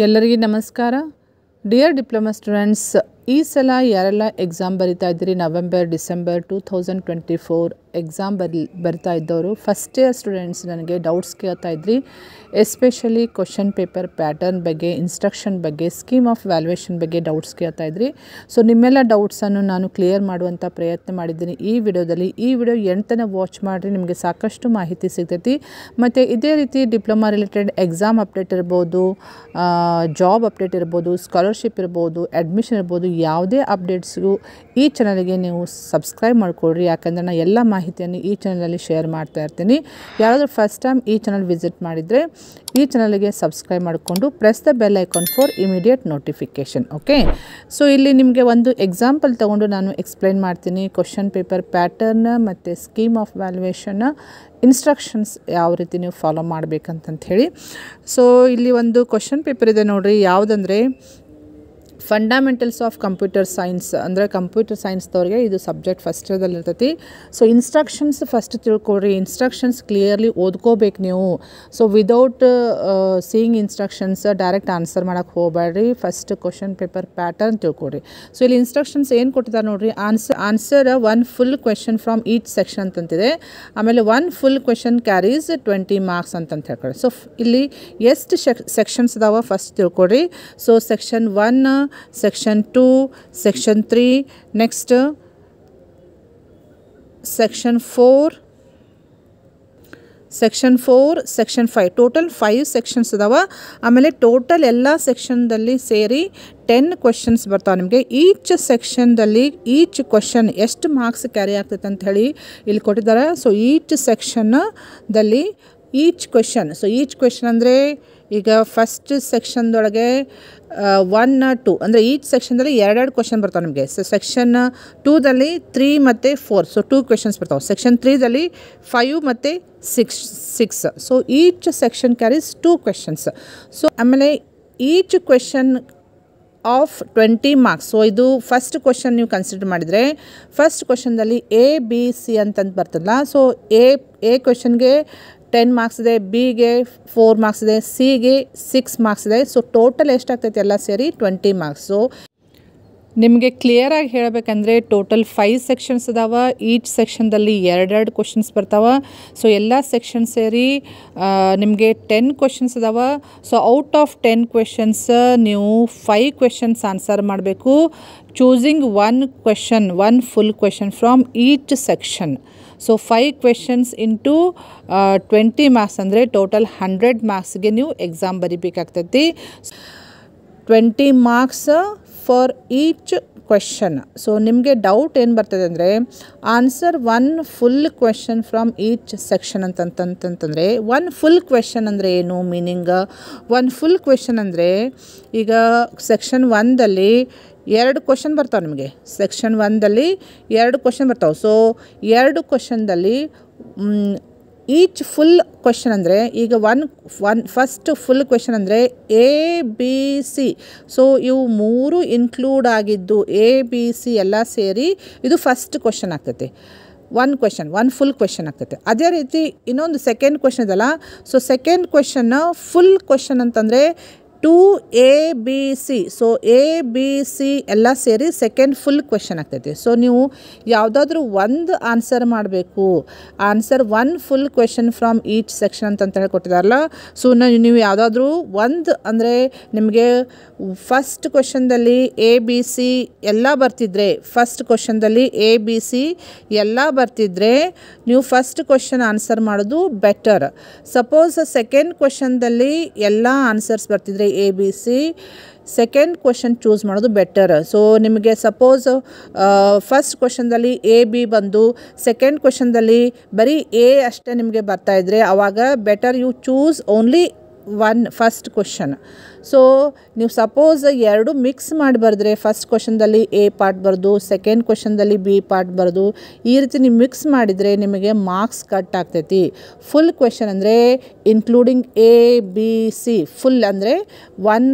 ಎಲ್ಲರಿಗೂ ನಮಸ್ಕಾರ. Dear diploma students, ಈ ಸಲ ಯಾರೆಲ್ಲ ಎಕ್ಸಾಮ್ ಬರಿತಾ ಇದ್ದೀರಿ ನವೆಂಬರ್ ಡಿಸೆಂಬರ್ 2024 ಎಕ್ಸಾಮ್ ಬರ್ತಾ ಇದ್ದವರು ಫಸ್ಟ್ ಇಯರ್ ಸ್ಟೂಡೆಂಟ್ಸ್ ನನಗೆ ಡೌಟ್ಸ್ ಕೇಳ್ತಾ ಇದ್ರಿ. ಎಸ್ಪೆಷಲಿ ಕ್ವಶನ್ ಪೇಪರ್ ಪ್ಯಾಟರ್ನ್ ಬಗ್ಗೆ, ಇನ್ಸ್ಟ್ರಕ್ಷನ್ ಬಗ್ಗೆ, ಸ್ಕೀಮ್ ಆಫ್ ವ್ಯಾಲ್ಯೂಯೇಷನ್ ಬಗ್ಗೆ ಡೌಟ್ಸ್ ಕೇಳ್ತಾ ಇದ್ರಿ. ಸೊ ನಿಮ್ಮೆಲ್ಲ ಡೌಟ್ಸನ್ನು ನಾನು ಕ್ಲಿಯರ್ ಮಾಡುವಂಥ ಪ್ರಯತ್ನ ಮಾಡಿದ್ದೀನಿ ಈ ವಿಡಿಯೋದಲ್ಲಿ. ಈ ವಿಡಿಯೋ ಎಂಟನೇ ವಾಚ್ ಮಾಡಿರಿ, ನಿಮಗೆ ಸಾಕಷ್ಟು ಮಾಹಿತಿ ಸಿಗ್ತೈತಿ. ಮತ್ತು ಇದೇ ರೀತಿ ಡಿಪ್ಲೊಮಾ ರಿಲೇಟೆಡ್ ಎಕ್ಸಾಮ್ ಅಪ್ಡೇಟ್ ಇರ್ಬೋದು, ಜಾಬ್ ಅಪ್ಡೇಟ್ ಇರ್ಬೋದು, ಸ್ಕಾಲರ್ಶಿಪ್ ಇರ್ಬೋದು, ಅಡ್ಮಿಷನ್ ಇರ್ಬೋದು, ಯಾವುದೇ ಅಪ್ಡೇಟ್ಸ್ಗೂ ಈ ಚಾನಲ್ಗೆ ನೀವು ಸಬ್ಸ್ಕ್ರೈಬ್ ಮಾಡ್ಕೊಳ್ರಿ. ಯಾಕಂದರೆ ನಾನು ಎಲ್ಲ ಮಾಹಿತಿಯನ್ನು ಈ ಚಾನಲಲ್ಲಿ ಶೇರ್ ಮಾಡ್ತಾ ಇರ್ತೀನಿ. ಯಾರಾದರೂ ಫಸ್ಟ್ ಟೈಮ್ ಈ ಚಾನಲ್ ವಿಸಿಟ್ ಮಾಡಿದರೆ ಈ ಚಾನಲ್ಗೆ ಸಬ್ಸ್ಕ್ರೈಬ್ ಮಾಡಿಕೊಂಡು press the bell icon for immediate notification. Okay, so ಇಲ್ಲಿ ನಿಮಗೆ ಒಂದು ಎಕ್ಸಾಂಪಲ್ ತೊಗೊಂಡು ನಾನು ಎಕ್ಸ್ಪ್ಲೈನ್ ಮಾಡ್ತೀನಿ. ಕ್ವಶನ್ ಪೇಪರ್ ಪ್ಯಾಟರ್ನ್ ಮತ್ತು ಸ್ಕೀಮ್ ಆಫ್ ವ್ಯಾಲ್ಯೂಯೇಷನ್, ಇನ್ಸ್ಟ್ರಕ್ಷನ್ಸ್ ಯಾವ ರೀತಿ ನೀವು ಫಾಲೋ ಮಾಡಬೇಕಂತ ಹೇಳಿ. ಸೊ ಇಲ್ಲಿ ಒಂದು ಕ್ವಶನ್ ಪೇಪರ್ ಇದೆ ನೋಡಿರಿ, ಯಾವುದಂದರೆ ಫಂಡಮೆಂಟಲ್ಸ್ ಆಫ್ ಕಂಪ್ಯೂಟರ್ ಸೈನ್ಸ್. ಅಂದರೆ ಕಂಪ್ಯೂಟರ್ ಸೈನ್ಸ್ದವ್ರಿಗೆ ಇದು ಸಬ್ಜೆಕ್ಟ್ ಫಸ್ಟ್ ಇಯರ್ದಲ್ಲಿ ಇರ್ತೈತಿ. ಸೊ ಇನ್ಸ್ಟ್ರಕ್ಷನ್ಸ್ ಫಸ್ಟ್ ತಿಳ್ಕೊಳ್ರಿ. ಇನ್ಸ್ಟ್ರಕ್ಷನ್ಸ್ ಕ್ಲಿಯರ್ಲಿ ಓದ್ಕೋಬೇಕು ನೀವು. So without seeing instructions direct answer ಮಾಡೋಕ್ಕೆ ಹೋಗಬೇಡ್ರಿ. ಫಸ್ಟ್ ಕ್ವಶನ್ ಪೇಪರ್ ಪ್ಯಾಟರ್ನ್ ತಿಳ್ಕೊಳ್ರಿ. ಸೊ ಇಲ್ಲಿ ಇನ್ಸ್ಟ್ರಕ್ಷನ್ಸ್ ಏನು ಕೊಟ್ಟಿದ್ದಾರೆ ನೋಡಿರಿ. Answer one full question from each section ಅಂತಂತಿದೆ. ಆಮೇಲೆ one full question carries 20 marks ಅಂತ ಹೇಳ್ಕೊಳ್ಳಿ. ಸೊ ಇಲ್ಲಿ ಎಷ್ಟು ಸೆಕ್ಷನ್ಸ್ ಅದಾವ ಫಸ್ಟ್ ತಿಳ್ಕೊಳ್ರಿ. So section 1, Section 2, Section 3, next Section 4, Section 4, Section 5, total 5 sections ಅದಾವ. ಆಮೇಲೆ ಟೋಟಲ್ ಎಲ್ಲ ಸೆಕ್ಷನ್ದಲ್ಲಿ ಸೇರಿ 10 ಕ್ವೆಶನ್ಸ್ ಬರ್ತಾವೆ ನಿಮಗೆ. ಈಚ್ ಸೆಕ್ಷನ್ದಲ್ಲಿ ಈಚ್ ಕ್ವೆಶನ್ ಎಷ್ಟು ಮಾರ್ಕ್ಸ್ ಕ್ಯಾರಿ ಆಗ್ತೈತೆ ಅಂತ ಹೇಳಿ ಇಲ್ಲಿ ಕೊಟ್ಟಿದ್ದಾರೆ. ಸೊ ಈಚ್ ಸೆಕ್ಷನ್ದಲ್ಲಿ each question, so each question ಅಂದರೆ ಈಗ ಫಸ್ಟ್ ಸೆಕ್ಷನ್ದೊಳಗೆ 1, 2 ಅಂದರೆ ಈಚ್ ಸೆಕ್ಷನ್ದಲ್ಲಿ 2 ಕ್ವೆಶನ್ ಬರ್ತಾವೆ ನಿಮಗೆ. ಸೊ ಸೆಕ್ಷನ್ 2ದಲ್ಲಿ 3 ಮತ್ತು 4, ಸೊ 2 ಕ್ವೆಶನ್ಸ್ ಬರ್ತಾವೆ. ಸೆಕ್ಷನ್ 3ದಲ್ಲಿ 5 ಮತ್ತು 6. So each section carries 2 questions. So ಆಮೇಲೆ each question of 20 marks. So ಇದು ಫಸ್ಟ್ ಕ್ವೆಶನ್ ನೀವು ಕನ್ಸಿಡರ್ ಮಾಡಿದರೆ ಫಸ್ಟ್ ಕ್ವೆಶನ್ದಲ್ಲಿ ABC ಅಂತಂದು ಬರ್ತದಲ್ಲ. ಸೊ ಎ ಕ್ವೆಶನ್ಗೆ 10 ಮಾರ್ಕ್ಸ್ ಇದೆ, ಬಿಗೆ 4 ಮಾರ್ಕ್ಸ್ ಇದೆ, ಸಿಗೆ 6 ಮಾರ್ಕ್ಸ್ ಇದೆ. ಸೊ ಟೋಟಲ್ ಎಷ್ಟಾಗ್ತೈತೆ ಎಲ್ಲ ಸೇರಿ 20 ಮಾರ್ಕ್ಸ್. ಸೊ ನಿಮಗೆ ಕ್ಲಿಯರಾಗಿ ಹೇಳಬೇಕಂದ್ರೆ ಟೋಟಲ್ 5 ಸೆಕ್ಷನ್ಸ್ ಅದಾವ. ಈಚ್ ಸೆಕ್ಷನ್ದಲ್ಲಿ 2 ಕ್ವೆಶನ್ಸ್ ಬರ್ತಾವೆ. ಸೊ ಎಲ್ಲ ಸೆಕ್ಷನ್ ಸೇರಿ ನಿಮಗೆ 10 ಕ್ವೆಶನ್ಸ್ ಅದಾವ. ಸೊ ಔಟ್ ಆಫ್ 10 ಕ್ವೆಶನ್ಸ್ ನೀವು 5 ಕ್ವೆಶನ್ಸ್ ಆನ್ಸರ್ ಮಾಡಬೇಕು. Choosing one full question from each section. So 5 questions into 20 marks ಅಂದರೆ ಟೋಟಲ್ 100 ಮಾರ್ಕ್ಸ್ಗೆ ನೀವು ಎಕ್ಸಾಮ್ ಬರೀಬೇಕಾಗ್ತೈತಿ. 20 marks for each question. So ನಿಮಗೆ ಡೌಟ್ ಏನು ಬರ್ತದೆ ಅಂದರೆ answer one full question from each section ಅಂತಂತಂದರೆ ಒನ್ ಫುಲ್ ಕ್ವೆಶನ್ ಅಂದರೆ ಏನು ಮೀನಿಂಗ್? ಒನ್ ಫುಲ್ ಕ್ವೆಶನ್ ಅಂದರೆ ಈಗ ಸೆಕ್ಷನ್ 1ದಲ್ಲಿ 2 ಕ್ವೆಶನ್ ಬರ್ತಾವೆ ನಿಮಗೆ. ಸೆಕ್ಷನ್ 1ದಲ್ಲಿ 2 ಕ್ವೆಶನ್ ಬರ್ತಾವೆ. ಸೊ 2 ಕ್ವೆಶನ್ದಲ್ಲಿ ಈಚ್ ಫುಲ್ ಕ್ವೆಶನ್ ಅಂದರೆ ಈಗ ಫಸ್ಟ್ ಫುಲ್ ಕ್ವೆಶನ್ ಅಂದರೆ ABC. ಸೊ ಇವು 3 ಇನ್ಕ್ಲೂಡ್ ಆಗಿದ್ದು ABC ಎಲ್ಲ ಸೇರಿ ಇದು ಫಸ್ಟ್ ಕ್ವೆಶನ್ ಆಗ್ತೈತೆ. ಒನ್ ಫುಲ್ ಕ್ವೆಶನ್ ಆಗ್ತೈತೆ. ಅದೇ ರೀತಿ ಇನ್ನೊಂದು ಸೆಕೆಂಡ್ ಕ್ವೆಶನ್ ಇದಲ್ಲ. So second question full question ಅಂತಂದರೆ 2ABC. ಸೊ ABC ಎಲ್ಲ ಸೇರಿ ಸೆಕೆಂಡ್ ಫುಲ್ ಕ್ವೆಶನ್ ಆಗ್ತೈತಿ. ಸೊ ನೀವು ಯಾವುದಾದ್ರೂ ಒಂದು ಆನ್ಸರ್ ಮಾಡಬೇಕು. Answer one full question from each section ಅಂತ ಹೇಳಿ ಕೊಟ್ಟಿದ್ದಾರಲ್ಲ. ಸೊ ನೀವು ಯಾವುದಾದ್ರೂ ಒಂದು ಅಂದರೆ ನಿಮಗೆ ಫಸ್ಟ್ ಕ್ವೆಶನ್ದಲ್ಲಿ ABC ಎಲ್ಲ ಬರ್ತಿದ್ರೆ, ಫಸ್ಟ್ ಕ್ವೆಶನ್ದಲ್ಲಿ ABC ಎಲ್ಲ ಬರ್ತಿದ್ರೆ ನೀವು ಫಸ್ಟ್ ಕ್ವೆಶನ್ ಆನ್ಸರ್ ಮಾಡೋದು ಬೆಟರ್. ಸಪೋಸ್ ಸೆಕೆಂಡ್ ಕ್ವೆಶನ್ದಲ್ಲಿ ಎಲ್ಲ ಆನ್ಸರ್ಸ್ ಬರ್ತಿದ್ರೆ ABC, ಸೆಕೆಂಡ್ ಕ್ವೆಶನ್ ಚೂಸ್ ಮಾಡೋದು ಬೆಟರ್. ಸೊ ನಿಮಗೆ ಸಪೋಸ್ ಫಸ್ಟ್ ಕ್ವೆಶನ್ದಲ್ಲಿ AB ಬಂದು ಸೆಕೆಂಡ್ ಕ್ವೆಶನ್ದಲ್ಲಿ ಬರೀ A ಅಷ್ಟೇ ನಿಮಗೆ ಬರ್ತಾಯಿದ್ರೆ ಆವಾಗ better you choose only first question. So ನೀವು ಸಪೋಸ್ 2 ಮಿಕ್ಸ್ ಮಾಡಿ ಬರೆದ್ರೆ ಫಸ್ಟ್ ಕ್ವೆಶನ್ದಲ್ಲಿ A ಪಾರ್ಟ್ ಬರೆದು ಸೆಕೆಂಡ್ ಕ್ವೆಶನ್ದಲ್ಲಿ B ಪಾರ್ಟ್ ಬರೆದು ಈ ರೀತಿ ನೀವು ಮಿಕ್ಸ್ ಮಾಡಿದರೆ ನಿಮಗೆ ಮಾರ್ಕ್ಸ್ ಕಟ್ ಆಗ್ತೈತಿ. ಫುಲ್ ಕ್ವೆಶನ್ ಅಂದರೆ ಇನ್ಕ್ಲೂಡಿಂಗ್ ABC. ಫುಲ್ ಅಂದರೆ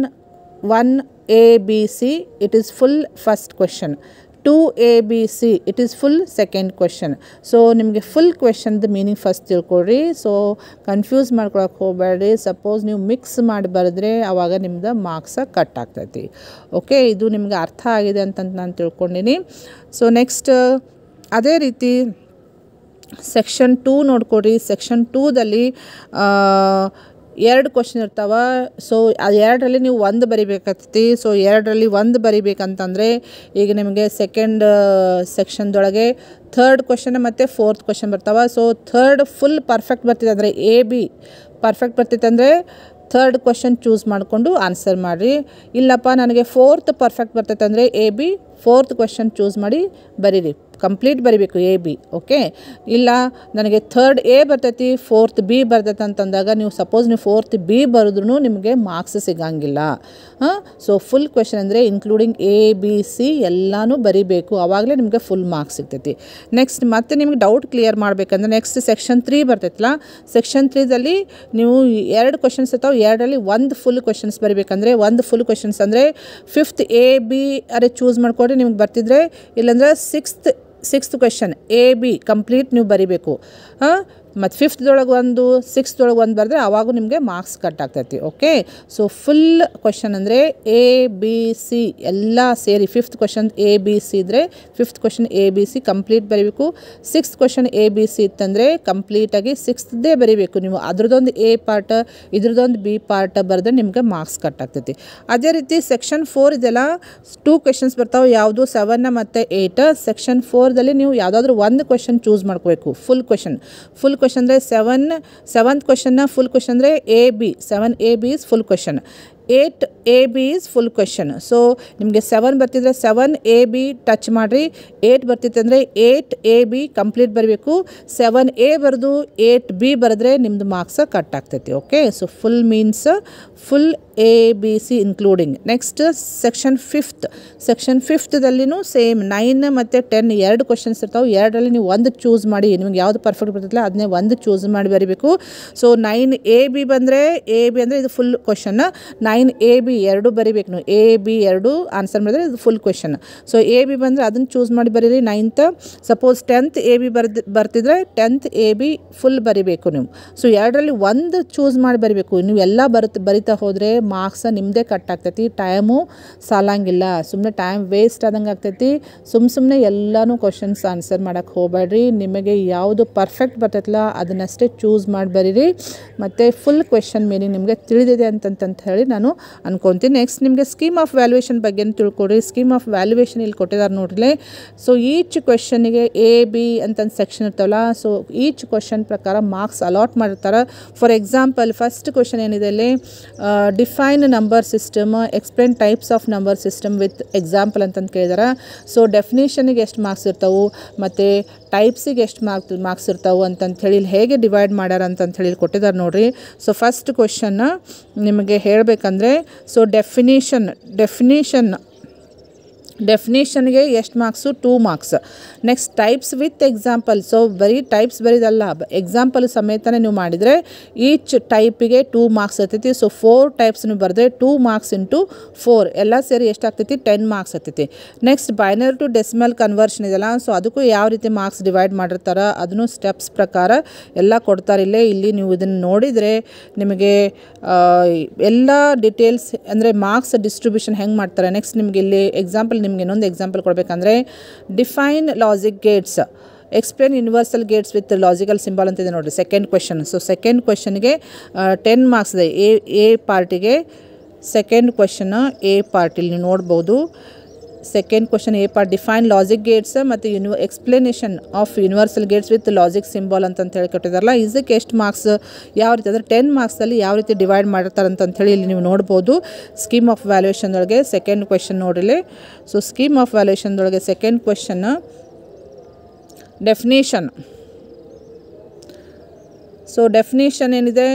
one ABC it is full first question. 2ABC, it is full second question. So ನಿಮಗೆ ಫುಲ್ ಕ್ವೆಶನ್ದು ಮೀನಿಂಗ್ ಫಸ್ಟ್ ತಿಳ್ಕೊಳ್ರಿ. ಸೊ ಕನ್ಫ್ಯೂಸ್ ಮಾಡ್ಕೊಳಕ್ಕೆ ಹೋಗಬೇಡ್ರಿ. ಸಪೋಸ್ ನೀವು ಮಿಕ್ಸ್ ಮಾಡಿ ಬರೆದ್ರೆ ಆವಾಗ ನಿಮ್ದು ಮಾರ್ಕ್ಸ ಕಟ್ ಆಗ್ತೈತಿ. ಓಕೆ, ಇದು ನಿಮ್ಗೆ ಅರ್ಥ ಆಗಿದೆ ಅಂತ ನಾನು ತಿಳ್ಕೊಂಡಿನಿ. ಸೊ ನೆಕ್ಸ್ಟ್ ಅದೇ ರೀತಿ ಸೆಕ್ಷನ್ 2 ನೋಡ್ಕೊಡ್ರಿ. ಸೆಕ್ಷನ್ 2ದಲ್ಲಿ 2 ಕ್ವಶನ್ ಇರ್ತಾವೆ. ಸೊ ಅದು 2ರಲ್ಲಿ ನೀವು 1 ಬರಿಬೇಕಾಗ್ತೈತಿ. ಸೊ 2ರಲ್ಲಿ 1 ಬರಿಬೇಕಂತಂದರೆ ಈಗ ನಿಮಗೆ ಸೆಕೆಂಡ್ ಸೆಕ್ಷನ್ದೊಳಗೆ 3rd ಕ್ವಶನ್ ಮತ್ತು 4th ಕ್ವಶನ್ ಬರ್ತಾವೆ. ಸೊ 3rd ಫುಲ್ ಪರ್ಫೆಕ್ಟ್ ಬರ್ತಿದೆ ಅಂದರೆ AB ಪರ್ಫೆಕ್ಟ್ ಬರ್ತಿತ್ತು ಅಂದರೆ 3rd ಕ್ವಶನ್ ಚೂಸ್ ಮಾಡಿಕೊಂಡು ಆನ್ಸರ್ ಮಾಡಿರಿ. ಇಲ್ಲಪ್ಪ ನನಗೆ 4th ಪರ್ಫೆಕ್ಟ್ ಬರ್ತೈತೆ ಅಂದರೆ AB 4th ಕ್ವಶನ್ ಚೂಸ್ ಮಾಡಿ ಬರೀರಿ, ಕಂಪ್ಲೀಟ್ ಬರಿಬೇಕು AB. ಓಕೆ, ಇಲ್ಲ ನನಗೆ 3rd A ಬರ್ತೈತಿ 4th B ಬರ್ತೈತೆ ಅಂತಂದಾಗ ನೀವು ಸಪೋಸ್ ನೀವು 4th B ಬರೆದ್ರೂ ನಿಮಗೆ ಮಾರ್ಕ್ಸ್ ಸಿಗಂಗಿಲ್ಲ. ಸೊ ಫುಲ್ ಕ್ವೆಶನ್ ಅಂದರೆ ಇನ್ಕ್ಲೂಡಿಂಗ್ ABC ಎಲ್ಲನೂ ಬರಿಬೇಕು, ಆವಾಗಲೇ ನಿಮಗೆ ಫುಲ್ ಮಾರ್ಕ್ಸ್ ಸಿಗ್ತೈತಿ. ನೆಕ್ಸ್ಟ್ ಮತ್ತೆ ನಿಮಗೆ ಡೌಟ್ ಕ್ಲಿಯರ್ ಮಾಡಬೇಕಂದ್ರೆ ನೆಕ್ಸ್ಟ್ ಸೆಕ್ಷನ್ 3 ಬರ್ತೈತಲ್ಲ, ಸೆಕ್ಷನ್ 3ದಲ್ಲಿ ನೀವು 2 ಕ್ವಶನ್ಸ್ ಇರ್ತಾವೆ. 2ರಲ್ಲಿ 1 ಫುಲ್ ಕ್ವಶನ್ಸ್ ಬರಿಬೇಕಂದ್ರೆ 1 ಫುಲ್ ಕ್ವಶನ್ಸ್ ಅಂದರೆ 5th AB ಅರೆ ಚೂಸ್ ಮಾಡ್ಕೊಡ್ರಿ ನಿಮ್ಗೆ ಬರ್ತಿದ್ರೆ, ಇಲ್ಲಾಂದ್ರೆ 6th ಕ್ವೆಶನ್ AB ಕಂಪ್ಲೀಟ್ ನೀವು ಬರಿಬೇಕು. ಮತ್ತು 5th 1 6th 1 ಬರೆದ್ರೆ ಆವಾಗೂ ನಿಮಗೆ ಮಾರ್ಕ್ಸ್ ಕಟ್ ಆಗ್ತೈತಿ. ಓಕೆ, ಸೊ ಫುಲ್ ಕ್ವಶನ್ ಅಂದರೆ ABC ಎಲ್ಲ ಸೇರಿ 5th ಕ್ವಶನ್ ABC ಇದ್ದರೆ 5th ಕ್ವಶನ್ ABC ಕಂಪ್ಲೀಟ್ ಬರೀಬೇಕು. 6th ಕ್ವಶನ್ ABC ಇತ್ತಂದರೆ ಕಂಪ್ಲೀಟಾಗಿ 6th ಬರೀಬೇಕು ನೀವು. ಅದ್ರದ್ದೊಂದು A ಪಾರ್ಟ್ ಇದ್ರದ್ದೊಂದು B ಪಾರ್ಟ್ ಬರೆದ್ರೆ ನಿಮಗೆ ಮಾರ್ಕ್ಸ್ ಕಟ್ ಆಗ್ತೈತಿ. ಅದೇ ರೀತಿ ಸೆಕ್ಷನ್ 4 ಇದೆಲ್ಲ 2 ಕ್ವೆಶನ್ಸ್ ಬರ್ತಾವೆ, ಯಾವುದು 7 ಮತ್ತು 8. ಸೆಕ್ಷನ್ 4ದಲ್ಲಿ ನೀವು ಯಾವುದಾದ್ರೂ 1 ಕ್ವೆಶನ್ ಚೂಸ್ ಮಾಡ್ಕೋಬೇಕು. ಫುಲ್ ಕ್ವೆಶನ್ ಅಂದರೆ 7th ಕ್ವೆಶನ್ನ ಫುಲ್ ಕ್ವೆಶನ್ ಅಂದರೆ AB 7AB is full question, 8AB is full question. So ನಿಮಗೆ 7 ಬರ್ತಿದ್ರೆ 7AB ಟಚ್ ಮಾಡಿರಿ, 8 ಬರ್ತಿತ್ತು ಅಂದರೆ 8AB ಕಂಪ್ಲೀಟ್ ಬರಬೇಕು. 7A ಬರೆದು 8B ಬರೆದ್ರೆ ನಿಮ್ಮದು ಮಾರ್ಕ್ಸ್ ಕಟ್ ಆಗ್ತೈತಿ. Okay, so full means full ABC including. Next section 5th. Section 5thದಲ್ಲಿನೂ ಸೇಮ್ 9 ಮತ್ತು 10 2 ಕ್ವಶನ್ಸ್ ಇರ್ತಾವೆ. 2ರಲ್ಲಿ ನೀವು 1 ಚೂಸ್ ಮಾಡಿ, ನಿಮಗೆ ಯಾವುದು ಪರ್ಫೆಕ್ಟ್ ಬರ್ತಿಲ್ಲ ಅದನ್ನೇ 1 ಚೂಸ್ ಮಾಡಿ ಬರೀಬೇಕು. ಸೊ 9AB ಬಂದರೆ AB ಅಂದರೆ ಇದು ಫುಲ್ ಕ್ವಶನ್, 9AB 2 ಬರೀಬೇಕು ನೀವು. AB 2 ಆನ್ಸರ್ ಮಾಡಿದ್ರೆ ಇದು ಫುಲ್ ಕ್ವೆಶನ್. ಸೊ AB ಬಂದರೆ ಅದನ್ನು ಚೂಸ್ ಮಾಡಿ ಬರೀರಿ. 9th suppose 10th AB ಬರ್ತಿದ್ರೆ 10th AB full ಬರೀಬೇಕು ನೀವು. ಸೊ 2ರಲ್ಲಿ 1 ಚೂಸ್ ಮಾಡಿ ಬರೀಬೇಕು. ನೀವು ಎಲ್ಲ ಬರಿತಾ ಹೋದರೆ ಮಾರ್ಕ್ಸ್ ನಿಮ್ಮದೇ ಕಟ್ ಆಗ್ತೈತಿ, ಟೈಮು ಸಾಲಂಗಿಲ್ಲ, ಸುಮ್ಮನೆ ಟೈಮ್ ವೇಸ್ಟ್ ಆದಂಗೆ ಆಗ್ತೈತಿ. ಸುಮ್ಮನೆ ಎಲ್ಲನೂ ಕ್ವಶನ್ಸ್ ಆನ್ಸರ್ ಮಾಡೋಕ್ಕೆ ಹೋಗಬೇಡ್ರಿ. ನಿಮಗೆ ಯಾವುದು ಪರ್ಫೆಕ್ಟ್ ಬರ್ತೈತಲ್ಲ ಅದನ್ನಷ್ಟೇ ಚೂಸ್ ಮಾಡಿ ಬರೀರಿ. ಮತ್ತು ಫುಲ್ ಕ್ವೆಶನ್ ಮೀನಿಂಗ್ ನಿಮಗೆ ತಿಳಿದಿದೆ ಅಂತಂತ ಹೇಳಿ ನಾನು ಅನ್ಕೊತೀನಿ. ನೆಕ್ಸ್ಟ್ ನಿಮಗೆ ಸ್ಕೀಮ್ ಆಫ್ ವ್ಯಾಲ್ಯೂಯೇಷನ್ ಬಗ್ಗೆ ತಿಳ್ಕೊಡ್ರಿ. ಸ್ಕೀಮ್ ಆಫ್ ವ್ಯಾಲ್ಯೂಯೇಷನ್ ಇಲ್ಲಿ ಕೊಟ್ಟಿದ್ದಾರೆ ನೋಡ್ರಿ. ಸೊ ಈಚ್ ಕ್ವೆಶನ್ಗೆ AB ಅಂತಂದು ಸೆಕ್ಷನ್ ಇರ್ತಾವಲ್ಲ, ಸೊ ಈಚ್ ಕ್ವೆಶನ್ ಪ್ರಕಾರ ಮಾರ್ಕ್ಸ್ ಅಲಾಟ್ ಮಾಡಿರ್ತಾರೆ. ಫಾರ್ ಎಕ್ಸಾಂಪಲ್ ಫಸ್ಟ್ ಕ್ವೆಶನ್ ಏನಿದೆ ಅಲ್ಲಿ, define number system, explain types of number system with example ಅಂತಂದು ಕೇಳಿದಾರೆ. ಸೊ ಡೆಫಿನೇಷನಿಗೆ ಎಷ್ಟು ಮಾರ್ಕ್ಸ್ ಇರ್ತಾವೆ ಮತ್ತು ಟೈಪ್ಸಿಗೆ ಎಷ್ಟು ಮಾರ್ಕ್ಸ್ ಇರ್ತಾವೆ ಅಂತಂಥೇಳಿ ಇಲ್ಲಿ ಹೇಗೆ ಡಿವೈಡ್ ಮಾಡ್ಯಾರ ಅಂತಂಥೇಳಿ ಕೊಟ್ಟಿದ್ದಾರೆ ನೋಡಿರಿ. ಸೊ ಫಸ್ಟ್ ಕ್ವೆಶನ್ನ ನಿಮಗೆ ಹೇಳಬೇಕಂದ್ರೆ, ಸೊ ಡೆಫಿನೇಷನ್ಗೆ ಎಷ್ಟು marks 2 marks. Next types with example. So ಬರೀ ಟೈಪ್ಸ್ ಬರೀದಲ್ಲ, ಎಕ್ಸಾಂಪಲ್ ಸಮೇತನೇ ನೀವು ಮಾಡಿದರೆ ಈಚ್ ಟೈಪಿಗೆ 2 ಮಾರ್ಕ್ಸ್ ಇರ್ತೈತಿ. ಸೊ 4 ಟೈಪ್ಸ್ ನೀವು ಬರೆದ್ರೆ 2 ಮಾರ್ಕ್ಸ್ ಇಂಟು 4 ಎಲ್ಲ ಸೇರಿ ಎಷ್ಟಾಗ್ತೈತಿ 10 ಮಾರ್ಕ್ಸ್ ಆಗ್ತೈತಿ. Next binary to decimal conversion ಇದೆಲ್ಲ, ಸೊ ಅದಕ್ಕೂ ಯಾವ ರೀತಿ ಮಾರ್ಕ್ಸ್ ಡಿವೈಡ್ ಮಾಡಿರ್ತಾರೆ ಅದನ್ನು ಸ್ಟೆಪ್ಸ್ ಪ್ರಕಾರ ಎಲ್ಲ ಕೊಡ್ತಾರೆ. ಇಲ್ಲಿ ನೀವು ಇದನ್ನು ನೋಡಿದರೆ ನಿಮಗೆ ಎಲ್ಲ ಡೀಟೇಲ್ಸ್ ಅಂದರೆ ಮಾರ್ಕ್ಸ್ ಡಿಸ್ಟ್ರಿಬ್ಯೂಷನ್ ಹೆಂಗೆ ಮಾಡ್ತಾರೆ. ನೆಕ್ಸ್ಟ್ ನಿಮಗೆ ಇಲ್ಲಿ ಎಕ್ಸಾಂಪಲ್ ನಿಮ್ಗೆ ಇನ್ನೊಂದು ಎಕ್ಸಾಂಪಲ್ ಕೊಡಬೇಕಂದ್ರೆ, define logic gates, explain universal gates with logical symbol ಅಂತಿದೆ ನೋಡಿರಿ ಸೆಕೆಂಡ್ ಕ್ವೆಶನ್. ಸೊ ಸೆಕೆಂಡ್ ಕ್ವೆಶನ್ಗೆ 10 ಮಾರ್ಕ್ಸ್ ಇದೆ. ಎ ಪಾರ್ಟಿಗೆ ಸೆಕೆಂಡ್ ಕ್ವೆಶನ್ ಎ ಪಾರ್ಟಿಲಿ ನೀವು ನೋಡ್ಬೋದು. Second question A part define logic gates ಮತ್ತು explanation of universal gates with logic symbol ಅಂತ ಹೇಳಿ ಕೊಟ್ಟಿದ್ದಾರಲ್ಲ, ಇದಕ್ಕೆ ಎಷ್ಟು ಮಾರ್ಕ್ಸ್ ಯಾವ ರೀತಿ ಅಂದರೆ 10 ಮಾರ್ಕ್ಸಲ್ಲಿ ಯಾವ ರೀತಿ ಡಿವೈಡ್ ಮಾಡಿರ್ತಾರೆ ಅಂತಂಥೇಳಿ ಇಲ್ಲಿ ನೀವು ನೋಡ್ಬೋದು. ಸ್ಕೀಮ್ ಆಫ್ ವ್ಯಾಲ್ಯೂಯೇಷನ್ದೊಳಗೆ ಸೆಕೆಂಡ್ ಕ್ವೆಶನ್ ನೋಡಿರಿ. ಸೊ ಸ್ಕೀಮ್ ಆಫ್ ವ್ಯಾಲ್ಯೂಯೇಷನ್ದೊಳಗೆ second question definition. So definition ಏನಿದೆ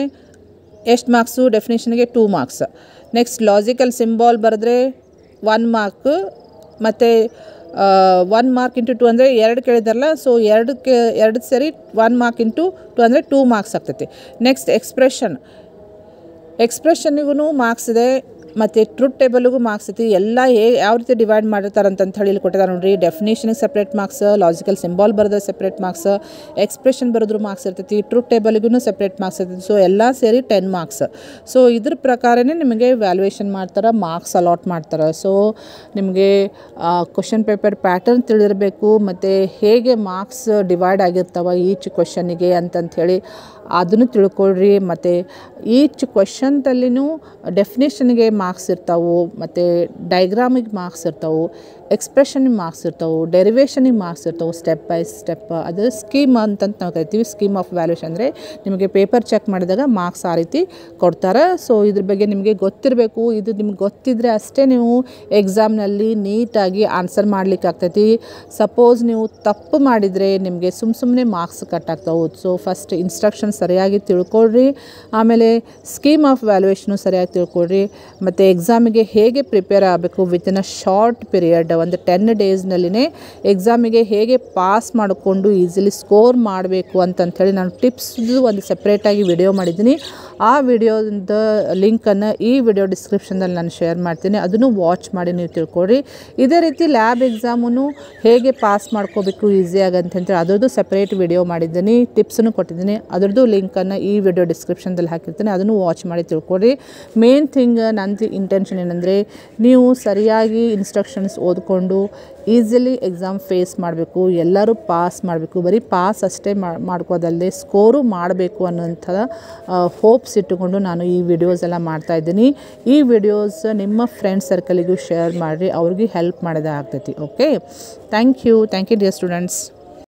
ಎಷ್ಟು ಮಾರ್ಕ್ಸು, ಡೆಫಿನೇಷನ್ಗೆ 2 ಮಾರ್ಕ್ಸ್. ನೆಕ್ಸ್ಟ್ ಲಾಜಿಕಲ್ ಸಿಂಬಾಲ್ ಬರೆದ್ರೆ 1 ಮಾರ್ಕ್ ಮತ್ತು 1 ಮಾರ್ಕ್ ಇಂಟು 2 ಅಂದರೆ 2 ಕೇಳಿದಾರಲ್ಲ, ಸೊ 2 ಸೇರಿ 1 ಮಾರ್ಕ್ ಇಂಟು 2 ಅಂದರೆ 2 ಮಾರ್ಕ್ಸ್ ಆಗ್ತೈತಿ. ನೆಕ್ಸ್ಟ್ ಎಕ್ಸ್ಪ್ರೆಷನ್ನಿಗೂ ಮಾರ್ಕ್ಸ್ ಇದೆ. ಮತ್ತು ಟ್ರೂತ್ ಟೇಬಲ್ಗೂ ಮಾರ್ಕ್ಸ್ ಐತಿ. ಎಲ್ಲ ಯಾವ ರೀತಿ ಡಿವೈಡ್ ಮಾಡಿರ್ತಾರೆ ಅಂತ ಹೇಳಿ ಇಲ್ಲಿ ಕೊಟ್ಟಿದ್ದಾರೆ ನೋಡಿರಿ. ಡೆಫಿನೇಷನ್ಗೆ ಸಪ್ರೇಟ್ ಮಾರ್ಕ್ಸ್, ಲಾಜಿಕಲ್ ಸಿಂಬಾಲ್ ಬರೋದು ಸಪ್ರೇಟ್ ಮಾರ್ಕ್ಸ್, ಎಕ್ಸ್ಪ್ರೆಷನ್ ಬರೋದ್ರ ಮಾರ್ಕ್ಸ್ ಇರ್ತೈತಿ, ಟ್ರೂತ್ ಟೇಬಲ್ಗೂ ಸಪ್ರೇಟ್ ಮಾರ್ಕ್ಸ್ ಇರ್ತೈತಿ. ಸೊ ಎಲ್ಲ ಸೇರಿ 10 ಮಾರ್ಕ್ಸ್. ಸೊ ಇದ್ರ ಪ್ರಕಾರನೇ ನಿಮಗೆ ವ್ಯಾಲ್ಯೂಯೇಷನ್ ಮಾಡ್ತಾರೆ, ಮಾರ್ಕ್ಸ್ ಅಲಾಟ್ ಮಾಡ್ತಾರೆ. ಸೊ ನಿಮಗೆ ಕ್ವಶನ್ ಪೇಪರ್ ಪ್ಯಾಟರ್ನ್ ತಿಳಿದಿರಬೇಕು, ಮತ್ತು ಹೇಗೆ ಮಾರ್ಕ್ಸ್ ಡಿವೈಡ್ ಆಗಿರ್ತಾವೆ ಈಚ್ ಕ್ವಶನ್ನಿಗೆ ಅಂತಂಥೇಳಿ ಅದನ್ನು ತಿಳ್ಕೊಳ್ರಿ. ಮತ್ತು ಈಚ್ ಕ್ವಶನ್ದಲ್ಲಿನೂ ಡೆಫಿನೇಷನ್ಗೆ ಮಾರ್ಕ್ಸ್ ಇರ್ತಾವೆ, ಮತ್ತು ಡೈಗ್ರಾಮಿಗೆ ಮಾರ್ಕ್ಸ್ ಇರ್ತಾವೆ, ಎಕ್ಸ್ಪ್ರೆಷನಿಗೆ ಮಾರ್ಕ್ಸ್ ಇರ್ತಾವೆ, ಡೆರಿವೇಷನಿಗೆ ಮಾರ್ಕ್ಸ್ ಇರ್ತಾವೆ, ಸ್ಟೆಪ್ ಬೈ ಸ್ಟೆಪ್. ಅದು ಸ್ಕೀಮ್ ಅಂತಂತ ನಾವು ಕರಿತೀವಿ. ಸ್ಕೀಮ್ ಆಫ್ ವ್ಯಾಲ್ಯೂಷನ್ ಅಂದರೆ ನಿಮಗೆ ಪೇಪರ್ ಚೆಕ್ ಮಾಡಿದಾಗ ಮಾರ್ಕ್ಸ್ ಆ ರೀತಿ ಕೊಡ್ತಾರೆ. ಸೊ ಇದ್ರ ಬಗ್ಗೆ ನಿಮಗೆ ಗೊತ್ತಿರಬೇಕು. ಇದು ನಿಮ್ಗೆ ಗೊತ್ತಿದ್ದರೆ ಅಷ್ಟೇ ನೀವು ಎಕ್ಸಾಮ್ನಲ್ಲಿ ನೀಟಾಗಿ ಆನ್ಸರ್ ಮಾಡ್ಲಿಕ್ಕೆ ಆಗ್ತೈತಿ. ಸಪೋಸ್ ನೀವು ತಪ್ಪು ಮಾಡಿದರೆ ನಿಮಗೆ ಸುಮ್ಮನೆ ಮಾರ್ಕ್ಸ್ ಕಟ್ ಆಗ್ತಾವೆ. ಸೊ ಫಸ್ಟ್ ಇನ್ಸ್ಟ್ರಕ್ಷನ್ ಸರಿಯಾಗಿ ತಿಳ್ಕೊಳ್ರಿ, ಆಮೇಲೆ ಸ್ಕೀಮ್ ಆಫ್ ವ್ಯಾಲ್ಯೂಯೇಷನು ಸರಿಯಾಗಿ ತಿಳ್ಕೊಳ್ರಿ, ಮತ್ತು ಎಕ್ಸಾಮಿಗೆ ಹೇಗೆ ಪ್ರಿಪೇರ್ ಆಗಬೇಕು ವಿತಿನ್ ಅ ಶಾರ್ಟ್ ಪೀರಿಯಡ್, ಒಂದು 10 ಡೇಸ್ನಲ್ಲಿನೇ ಎಕ್ಸಾಮಿಗೆ ಹೇಗೆ ಪಾಸ್ ಮಾಡಿಕೊಂಡು ಈಸಿಲಿ ಸ್ಕೋರ್ ಮಾಡಬೇಕು ಅಂತಂಥೇಳಿ ನಾನು ಟಿಪ್ಸ್ದು ಒಂದು ಸಪ್ರೇಟಾಗಿ ವಿಡಿಯೋ ಮಾಡಿದ್ದೀನಿ. ಆ ವಿಡಿಯೋದ ಲಿಂಕನ್ನು ಈ ವಿಡಿಯೋ ಡಿಸ್ಕ್ರಿಪ್ಷನ್ದಲ್ಲಿ ನಾನು ಶೇರ್ ಮಾಡ್ತೀನಿ. ಅದನ್ನು ವಾಚ್ ಮಾಡಿ ನೀವು ತಿಳ್ಕೊಳ್ರಿ. ಇದೇ ರೀತಿ ಲ್ಯಾಬ್ ಎಕ್ಸಾಮನ್ನು ಹೇಗೆ ಪಾಸ್ ಮಾಡ್ಕೋಬೇಕು ಈಸಿಯಾಗಿ ಅಂತಂತೇಳಿ ಅದರದ್ದು ಸಪ್ರೇಟ್ ವಿಡಿಯೋ ಮಾಡಿದ್ದೀನಿ, ಟಿಪ್ಸನ್ನು ಕೊಟ್ಟಿದ್ದೀನಿ. ಅದರದ್ದು ಲಿಂಕನ್ನು ಈ ವಿಡಿಯೋ ಡಿಸ್ಕ್ರಿಪ್ಷನ್ದಲ್ಲಿ ಹಾಕಿರ್ತೀನಿ, ಅದನ್ನು ವಾಚ್ ಮಾಡಿ ತಿಳ್ಕೊಳ್ರಿ. ಮೇನ್ ಥಿಂಗ್ ನಂದು ಇಂಟೆನ್ಷನ್ ಏನಂದರೆ ನೀವು ಸರಿಯಾಗಿ ಇನ್ಸ್ಟ್ರಕ್ಷನ್ಸ್ ಓದ್ಕೊಂಡು ಈಸಿಲಿ ಎಕ್ಸಾಮ್ ಫೇಸ್ ಮಾಡಬೇಕು, ಎಲ್ಲರೂ ಪಾಸ್ ಮಾಡಬೇಕು. ಬರೀ ಪಾಸ್ ಅಷ್ಟೇ ಮಾಡ್ಕೋದಲ್ಲದೆ ಸ್ಕೋರು ಮಾಡಬೇಕು ಅನ್ನೋಂಥ ಹೋಪ್ಸ್ ಇಟ್ಟುಕೊಂಡು ನಾನು ಈ ವಿಡಿಯೋಸ್ ಎಲ್ಲ ಮಾಡ್ತಾಯಿದ್ದೀನಿ. ಈ ವಿಡಿಯೋಸ್ ನಿಮ್ಮ ಫ್ರೆಂಡ್ ಸರ್ಕಲಿಗೂ ಶೇರ್ ಮಾಡಿರಿ, ಅವ್ರಿಗೆ ಹೆಲ್ಪ್ ಮಾಡೋದೇ ಆಗ್ತೈತಿ. Okay, thank you dear students.